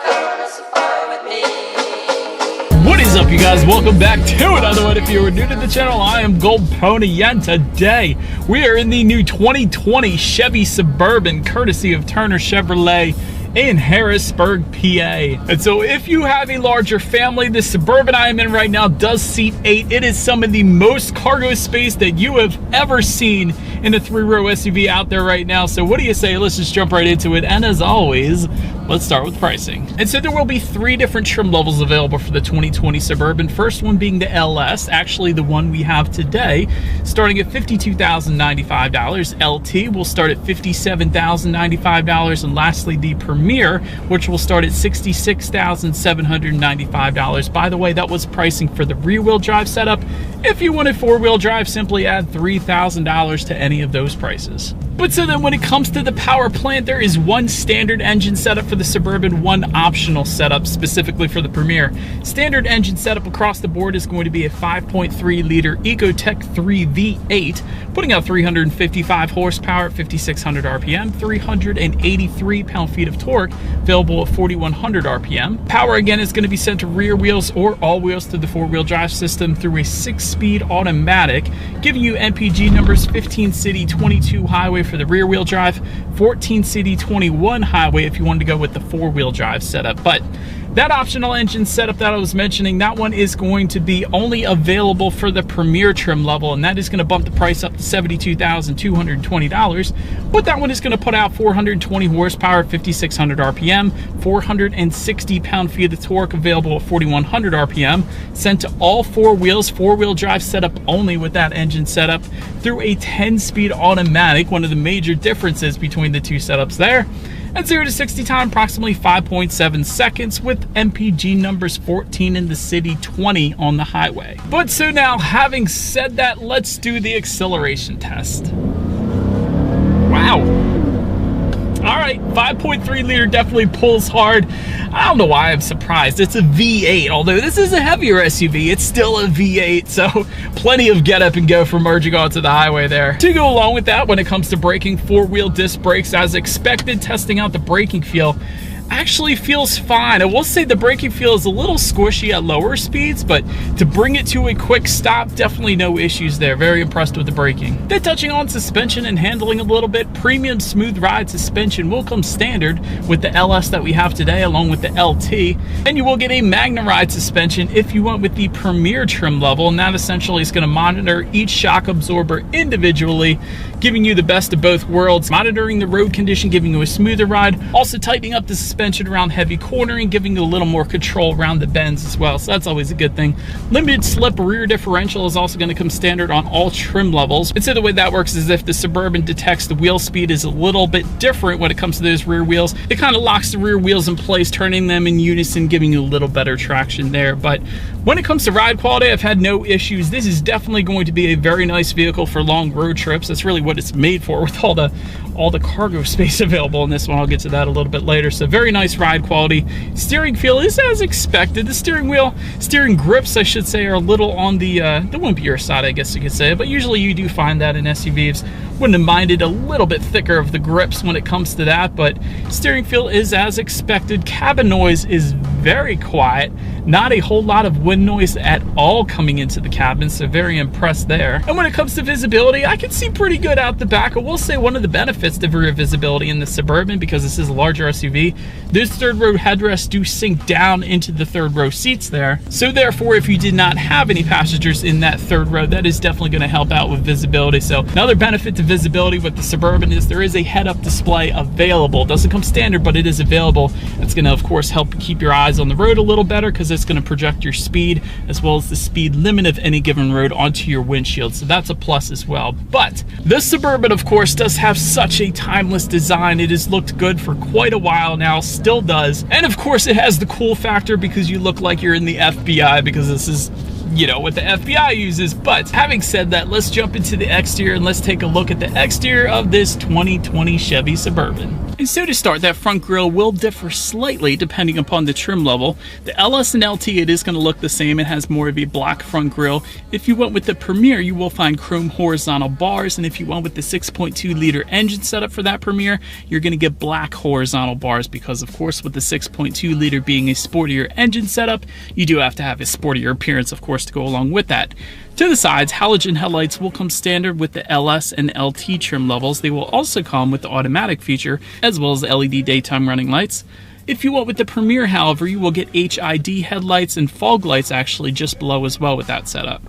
What is up, you guys? Welcome back to another one. If you are new to the channel, I am Gold Pony, and today we are in the new 2020 Chevy Suburban, courtesy of Turner Chevrolet in Harrisburg, PA. And so if you have a larger family, the Suburban I am in right now does seat 8. It is some of the most cargo space that you have ever seen in a 3-row SUV out there right now. So what do you say? Let's just jump right into it. And as always, let's start with pricing. And so there will be 3 different trim levels available for the 2020 Suburban. First one being the LS, actually the one we have today, starting at $52,095. LT will start at $57,095. And lastly, the Premier, which will start at $66,795. By the way, that was pricing for the rear-wheel drive setup. If you wanted 4-wheel drive, simply add $3,000 to any of those prices. But so then when it comes to the power plant, there is one standard engine setup for the Suburban, one optional setup specifically for the Premier. Standard engine setup across the board is going to be a 5.3 liter Ecotec 3 V8, putting out 355 horsepower at 5,600 RPM, 383 pound-feet of torque, available at 4,100 RPM. Power again is going to be sent to rear wheels or all wheels through the 4-wheel drive system through a 6-speed automatic, giving you MPG numbers 15 city, 22 highway for the rear wheel drive, 14 city, 21 highway if you wanted to go with the 4-wheel drive setup. But that optional engine setup that I was mentioning, that one is going to be only available for the Premier trim level, and that is going to bump the price up to $72,220. But that one is going to put out 420 horsepower, 5,600 RPM, 460 pound-feet of torque, available at 4,100 RPM, sent to all 4 wheels, 4-wheel drive setup only with that engine setup, through a 10-speed automatic, one of the major differences between the two setups there. At 0 to 60 time, approximately 5.7 seconds, with MPG numbers 14 in the city, 20 on the highway. But so now, having said that, let's do the acceleration test. Wow. All right, 5.3 liter definitely pulls hard. I don't know why I'm surprised. It's a V8, although this is a heavier SUV, it's still a V8, so plenty of get up and go for merging onto the highway there. To go along with that, when it comes to braking, 4-wheel disc brakes as expected. Testing out the braking feel actually feels fine. I will say the braking feel is a little squishy at lower speeds, but to bring it to a quick stop, definitely no issues there. Very impressed with the braking. Then touching on suspension and handling a little bit, premium smooth ride suspension will come standard with the LS that we have today, along with the LT. And you will get a MagneRide suspension if you went with the Premier trim level, and that essentially is going to monitor each shock absorber individually, giving you the best of both worlds, monitoring the road condition, giving you a smoother ride, also tightening up the suspension around heavy cornering, giving you a little more control around the bends as well, so that's always a good thing. Limited slip rear differential is also going to come standard on all trim levels. And so the way that works is if the Suburban detects the wheel speed is a little bit different when it comes to those rear wheels, it kind of locks the rear wheels in place, turning them in unison, giving you a little better traction there. But when it comes to ride quality, I've had no issues. This is definitely going to be a very nice vehicle for long road trips. That's really what it's made for, with all the cargo space available in this one. I'll get to that a little bit later. So very nice ride quality. Steering feel is as expected. The steering grips, I should say, are a little on the wimpier side, I guess you could say, but usually you do find that in SUVs. Wouldn't have minded a little bit thicker of the grips when it comes to that, but steering feel is as expected. Cabin noise is very quiet. Not a whole lot of wind noise at all coming into the cabin, so very impressed there. And when it comes to visibility, I can see pretty good out the back. I will say one of the benefits to rear visibility in the Suburban, because this is a larger SUV, those 3rd-row headrests do sink down into the 3rd-row seats there. So therefore, if you did not have any passengers in that 3rd row, that is definitely going to help out with visibility. So another benefit to visibility with the Suburban is there is a head-up display available. It doesn't come standard, but it is available. It's going to, of course, help keep your eyes on the road a little better, because it's going to project your speed as well as the speed limit of any given road onto your windshield, so that's a plus as well. But the Suburban, of course, does have such a timeless design. It has looked good for quite a while now, still does, and of course it has the cool factor because you look like you're in the FBI, because this is you know, what the FBI uses. But having said that, let's jump into the exterior and let's take a look at the exterior of this 2020 Chevy Suburban. And so to start, that front grille will differ slightly depending upon the trim level. The LS and LT, it is going to look the same. It has more of a black front grille. If you went with the Premier, you will find chrome horizontal bars. And if you went with the 6.2 liter engine setup for that Premier, you're going to get black horizontal bars because, of course, with the 6.2 liter being a sportier engine setup, you do have to have a sportier appearance, of course, to go along with that. To the sides, halogen headlights will come standard with the LS and LT trim levels. They will also come with the automatic feature, as well as the LED daytime running lights. If you went with the Premier, however, you will get HID headlights and fog lights actually just below as well with that setup.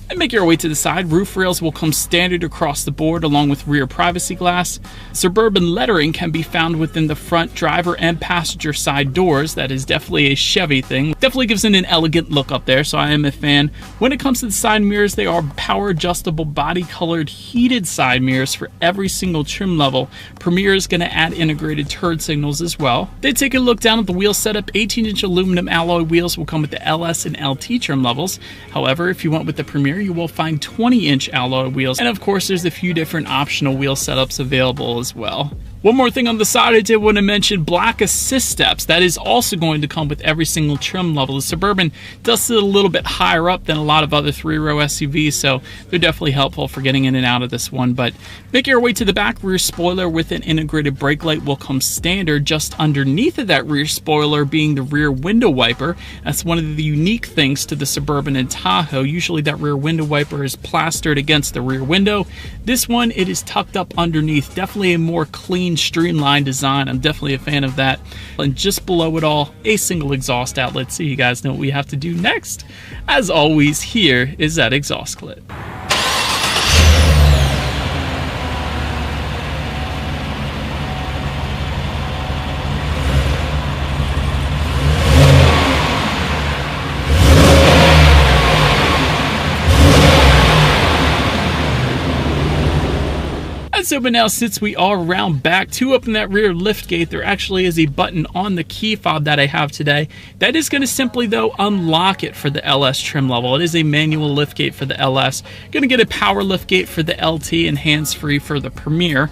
And make your way to the side, roof rails will come standard across the board along with rear privacy glass. Suburban lettering can be found within the front driver and passenger side doors. That is definitely a Chevy thing. Definitely gives it an elegant look up there, so I am a fan. When it comes to the side mirrors, they are power adjustable body colored heated side mirrors for every single trim level. Premier is going to add integrated turn signals as well. They take a look down at the wheel setup. 18-inch aluminum alloy wheels will come with the LS and LT trim levels. However, if you went with the Premier, you will find 20-inch alloy wheels, and of course there's a few different optional wheel setups available as well. One more thing on the side, I did want to mention black assist steps. That is also going to come with every single trim level. The Suburban does sit a little bit higher up than a lot of other 3-row SUVs, so they're definitely helpful for getting in and out of this one. But make your way to the back. Rear spoiler with an integrated brake light will come standard. Just underneath of that rear spoiler being the rear window wiper. That's one of the unique things to the Suburban and Tahoe. Usually that rear window wiper is plastered against the rear window. This one, it is tucked up underneath. Definitely a more clean, streamlined design. I'm definitely a fan of that. And just below it all, a single exhaust outlet, so you guys know what we have to do next. As always, here is that exhaust clip. So, but now since we are around back, to open that rear lift gate, there actually is a button on the key fob that I have today. That is going to simply, though, unlock it for the LS trim level. It is a manual lift gate for the LS. Going to get a power lift gate for the LT and hands-free for the Premier.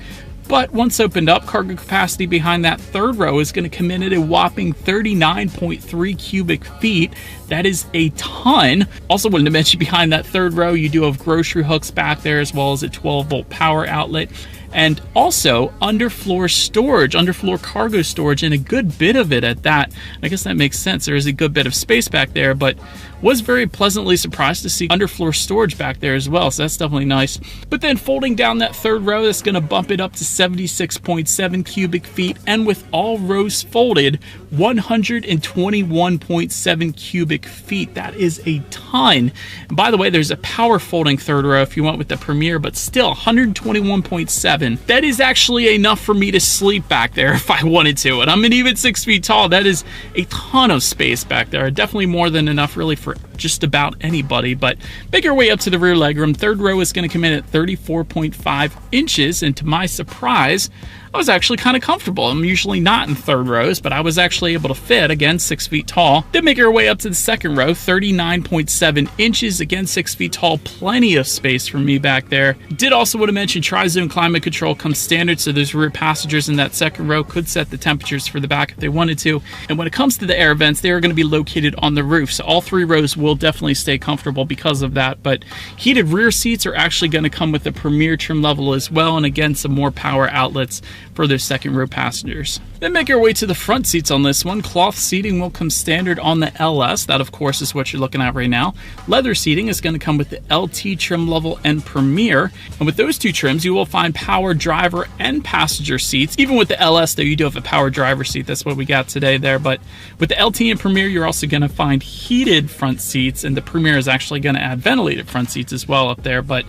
But once opened up, cargo capacity behind that third row is going to come in at a whopping 39.3 cubic feet. That is a ton. Also wanted to mention behind that third row, you do have grocery hooks back there as well as a 12-volt power outlet. And also underfloor storage, underfloor cargo storage, and a good bit of it at that. I guess that makes sense. There is a good bit of space back there, but was very pleasantly surprised to see underfloor storage back there as well, so that's definitely nice. But then folding down that third row, that's going to bump it up to 76.7 cubic feet, and with all rows folded, 121.7 cubic feet. That is a ton. And by the way, there's a power folding third row if you went with the Premier, but still 121.7. That is actually enough for me to sleep back there if I wanted to, and I'm an even 6 feet tall. That is a ton of space back there. Definitely more than enough really for just about anybody. But make your way up to the rear legroom. Third row is going to come in at 34.5 inches, and to my surprise, I was actually kind of comfortable. I'm usually not in third rows, but I was actually able to fit, again, 6 feet tall. Then make your way up to the second row, 39.7 inches, again, 6 feet tall, plenty of space for me back there. Did also want to mention tri-zone climate control comes standard, so those rear passengers in that second row could set the temperatures for the back if they wanted to. And when it comes to the air vents, they are going to be located on the roof, so all 3 rows will definitely stay comfortable because of that. But heated rear seats are actually going to come with the Premier trim level as well, and again, some more power outlets for their second row passengers. Then make your way to the front seats on this one. Cloth seating will come standard on the LS. That, of course, is what you're looking at right now. Leather seating is going to come with the LT trim level and Premier. And with those 2 trims, you will find power driver and passenger seats. Even with the LS, though, you do have a power driver seat. That's what we got today there. But with the LT and Premier, you're also going to find heated front seats, and the Premier is actually going to add ventilated front seats as well up there. But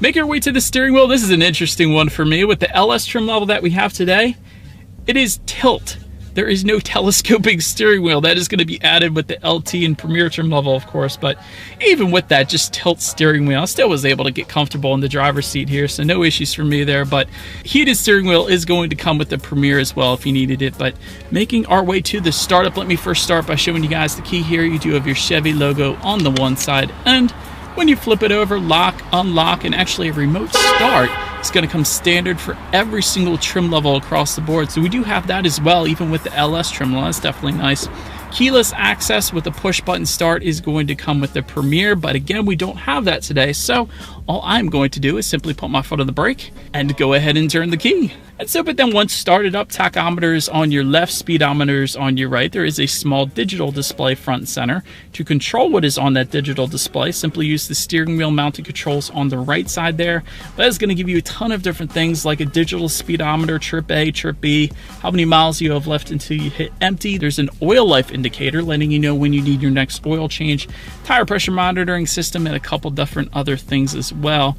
make your way to the steering wheel. This is an interesting one for me. With the LS trim level that we have today, it is tilt. there is no telescoping steering wheel. That is going to be added with the LT and Premier trim level, of course, but even with that just tilt steering wheel, I still was able to get comfortable in the driver's seat here, so no issues for me there. But heated steering wheel is going to come with the Premier as well if you needed it. But making our way to the startup, let me first start by showing you guys the key here. You do have your Chevy logo on the one side, and when you flip it over, lock, unlock, and actually a remote start is going to come standard for every single trim level across the board. So we do have that as well, even with the LS trim level. That's definitely nice. Keyless access with the push button start is going to come with the Premier, but again, we don't have that today. So all I'm going to do is simply put my foot on the brake and go ahead and turn the key. And so, but then once started up, tachometers on your left, speedometers on your right. There is a small digital display front and center. To control what is on that digital display, simply use the steering wheel mounted controls on the right side there. That is going to give you a ton of different things like a digital speedometer, trip A, trip B, how many miles you have left until you hit empty. There's an oil life indicator letting you know when you need your next oil change, tire pressure monitoring system, and a couple different other things as well.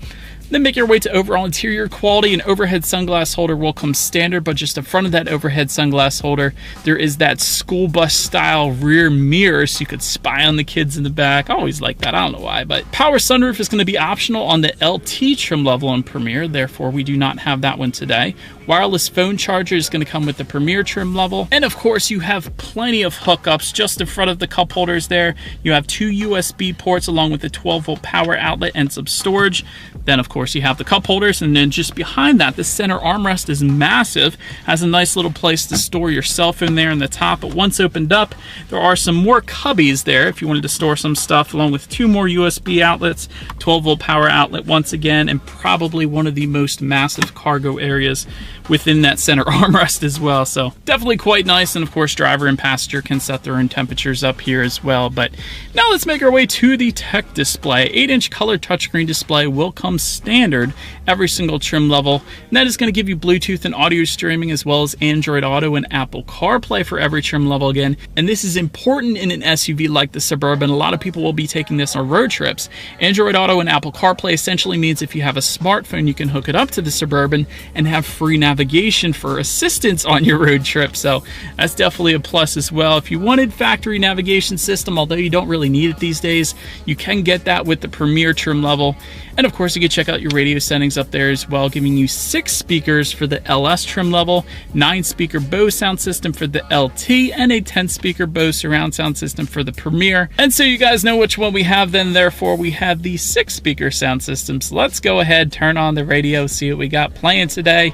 Then make your way to overall interior quality. An overhead sunglass holder will come standard, but just in front of that overhead sunglass holder, there is that school bus style rear mirror so you could spy on the kids in the back. I always like that, I don't know why. But power sunroof is going to be optional on the LT trim level in Premier, therefore we do not have that one today. Wireless phone charger is going to come with the Premier trim level. And of course, you have plenty of hookups just in front of the cup holders there. You have 2 USB ports along with a 12-volt power outlet and some storage. Then of course you have the cup holders, and then just behind that, the center armrest is massive, has a nice little place to store your cell phone there in the top. But once opened up, there are some more cubbies there if you wanted to store some stuff, along with 2 more USB outlets, 12-volt power outlet once again, and probably one of the most massive cargo areas within that center armrest as well. So definitely quite nice. And of course, driver and passenger can set their own temperatures up here as well. But now let's make our way to the tech display. 8-inch color touchscreen display will come standard every single trim level, and that is going to give you Bluetooth and audio streaming, as well as Android Auto and Apple CarPlay for every trim level again. And this is important in an SUV like the Suburban. A lot of people will be taking this on road trips. Android Auto and Apple CarPlay essentially means if you have a smartphone, you can hook it up to the Suburban and have free navigation for assistance on your road trip. So that's definitely a plus as well. If you wanted factory navigation system, although you don't really need it these days, you can get that with the Premier trim level. And of course, you can check out your radio settings up there as well, giving you 6 speakers for the LS trim level, 9-speaker Bose sound system for the LT, and a 10-speaker Bose surround sound system for the Premier. And so you guys know which one we have then, therefore we have the 6-speaker sound system. So let's go ahead, turn on the radio, see what we got playing today,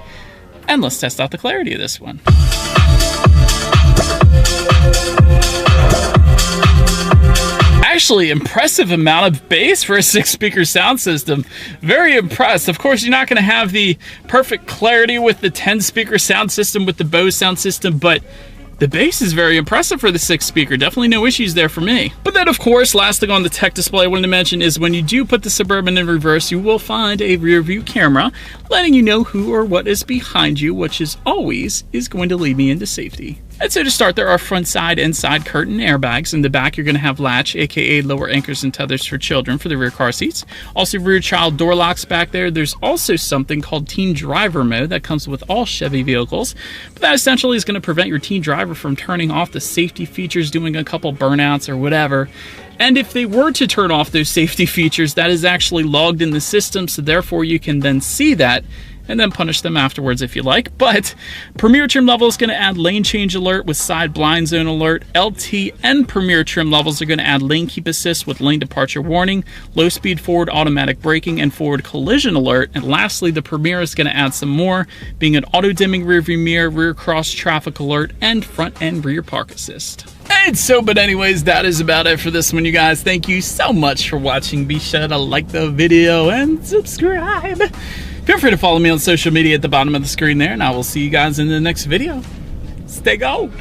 and let's test out the clarity of this one. Actually, impressive amount of bass for a 6-speaker sound system. Very impressed. Of course, you're not going to have the perfect clarity with the 10-speaker sound system with the Bose sound system, but the bass is very impressive for the 6-speaker. Definitely no issues there for me. But then, of course, last thing on the tech display I wanted to mention is when you do put the Suburban in reverse, you will find a rear view camera letting you know who or what is behind you, which is always going to lead me into safety. And so to start, there are front side and side curtain airbags. In the back, you're going to have latch, aka lower anchors and tethers for children for the rear car seats. Also rear child door locks back there. There's also something called teen driver mode that comes with all Chevy vehicles. But that essentially is going to prevent your teen driver from turning off the safety features, doing a couple burnouts or whatever. And if they were to turn off those safety features, that is actually logged in the system, so therefore you can then see that and then punish them afterwards if you like. But Premier trim level is going to add lane change alert with side blind zone alert. LT and Premier trim levels are going to add lane keep assist with lane departure warning, low speed forward automatic braking, and forward collision alert. And lastly, the Premier is going to add some more, being an auto dimming rear view mirror, rear cross traffic alert, and front and rear park assist. And so, but anyways, that is about it for this one, you guys. Thank you so much for watching. Be sure to like the video and subscribe. Feel free to follow me on social media at the bottom of the screen there, and I will see you guys in the next video. Stay go!